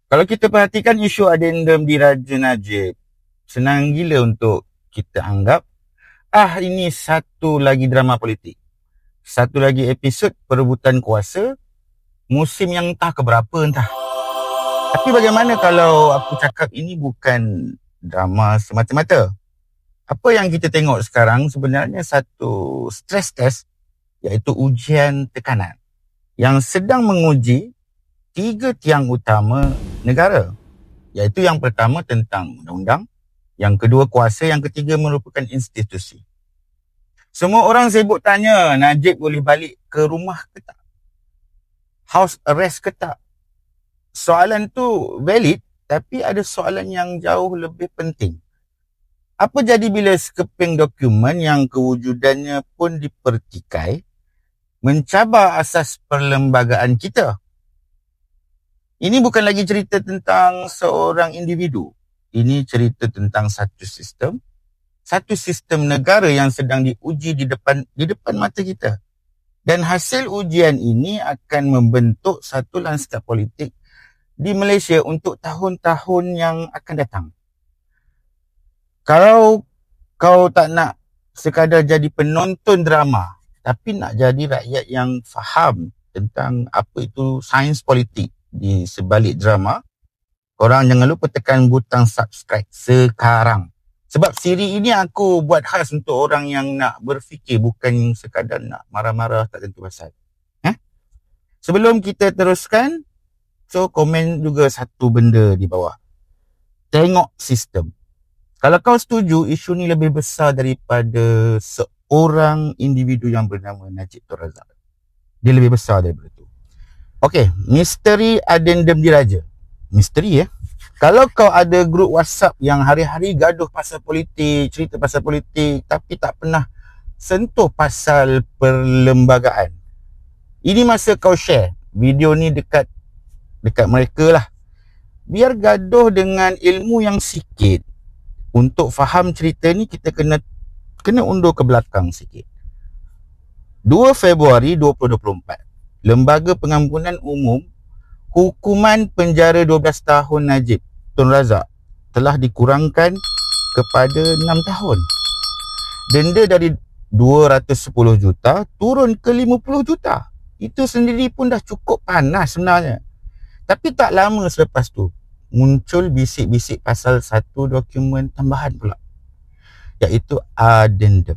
Kalau kita perhatikan isu adendum di Raja Najib, senang gila untuk kita anggap, ini satu lagi drama politik. Satu lagi episod perebutan kuasa, musim yang entah keberapa entah. Tapi bagaimana kalau aku cakap ini bukan drama semata-mata? Apa yang kita tengok sekarang sebenarnya satu stress test, iaitu ujian tekanan yang sedang menguji 3 tiang utama negara, iaitu yang pertama tentang undang-undang, yang kedua kuasa, yang ketiga merupakan institusi. Semua orang sibuk tanya, Najib boleh balik ke rumah ke tak? House arrest ke tak? Soalan tu valid, tapi ada soalan yang jauh lebih penting. Apa jadi bila sekeping dokumen yang kewujudannya pun dipertikai mencabar asas perlembagaan kita? Ini bukan lagi cerita tentang seorang individu. Ini cerita tentang satu sistem negara yang sedang diuji di depan mata kita. Dan hasil ujian ini akan membentuk satu lanskap politik di Malaysia untuk tahun-tahun yang akan datang. Kalau kau tak nak sekadar jadi penonton drama, tapi nak jadi rakyat yang faham tentang apa itu sains politik di sebalik drama, korang jangan lupa tekan butang subscribe sekarang. Sebab siri ini aku buat khas untuk orang yang nak berfikir, bukan sekadar nak marah-marah tak tentu pasal. Sebelum kita teruskan, so komen juga satu benda di bawah. Tengok sistem. Kalau kau setuju, isu ni lebih besar daripada seorang individu yang bernama Najib Tun Razak. Dia lebih besar daripada tu. Okey, misteri adendum diraja. Misteri Kalau kau ada grup WhatsApp yang hari-hari gaduh pasal politik, cerita pasal politik, tapi tak pernah sentuh pasal perlembagaan, ini masa kau share video ni dekat mereka lah. Biar gaduh dengan ilmu yang sikit. Untuk faham cerita ni, kita kena undur ke belakang sikit. 2 Februari 2024, Lembaga Pengampunan Umum, hukuman penjara 12 tahun Najib Tun Razak telah dikurangkan kepada 6 tahun. Denda dari 210 juta turun ke 50 juta. Itu sendiri pun dah cukup panas sebenarnya. Tapi tak lama selepas tu, muncul bisik-bisik pasal satu dokumen tambahan pula, iaitu addendum.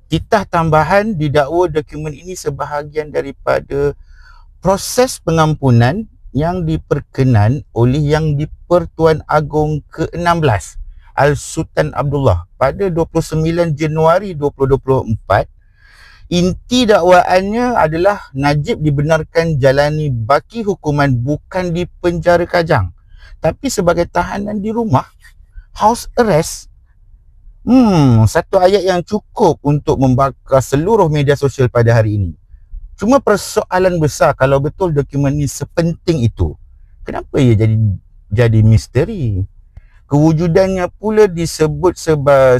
Titah tambahan didakwa dokumen ini sebahagian daripada proses pengampunan yang diperkenan oleh Yang di-Pertuan Agong ke-16 Al-Sultan Abdullah pada 29 Januari 2024. Inti dakwaannya adalah Najib dibenarkan jalani baki hukuman bukan di penjara Kajang, tapi sebagai tahanan di rumah, house arrest. Satu ayat yang cukup untuk membakar seluruh media sosial pada hari ini. Cuma persoalan besar, kalau betul dokumen ni sepenting itu, kenapa ia jadi misteri? Kewujudannya pula disebut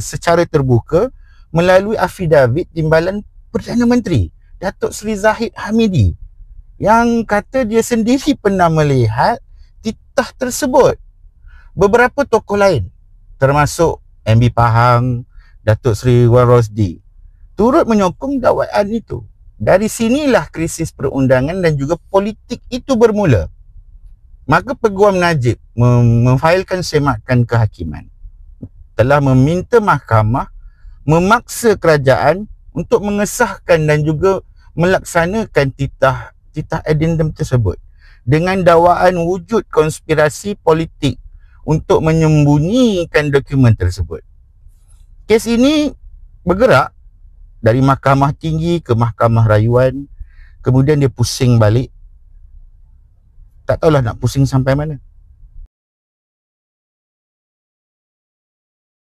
secara terbuka melalui afidavit timbalan Perdana Menteri Datuk Seri Zahid Hamidi, yang kata dia sendiri pernah melihat titah tersebut. Beberapa tokoh lain termasuk MB Pahang, Datuk Seri Wan Rosdi turut menyokong dakwaan itu. Dari sinilah krisis perundangan dan juga politik itu bermula. Maka Peguam Najib memfailkan semakan kehakiman, telah meminta mahkamah memaksa kerajaan untuk mengesahkan dan juga melaksanakan titah addendum tersebut dengan dakwaan wujud konspirasi politik untuk menyembunyikan dokumen tersebut. Kes ini bergerak dari Mahkamah Tinggi ke Mahkamah Rayuan, kemudian dia pusing balik. Tak tahulah nak pusing sampai mana.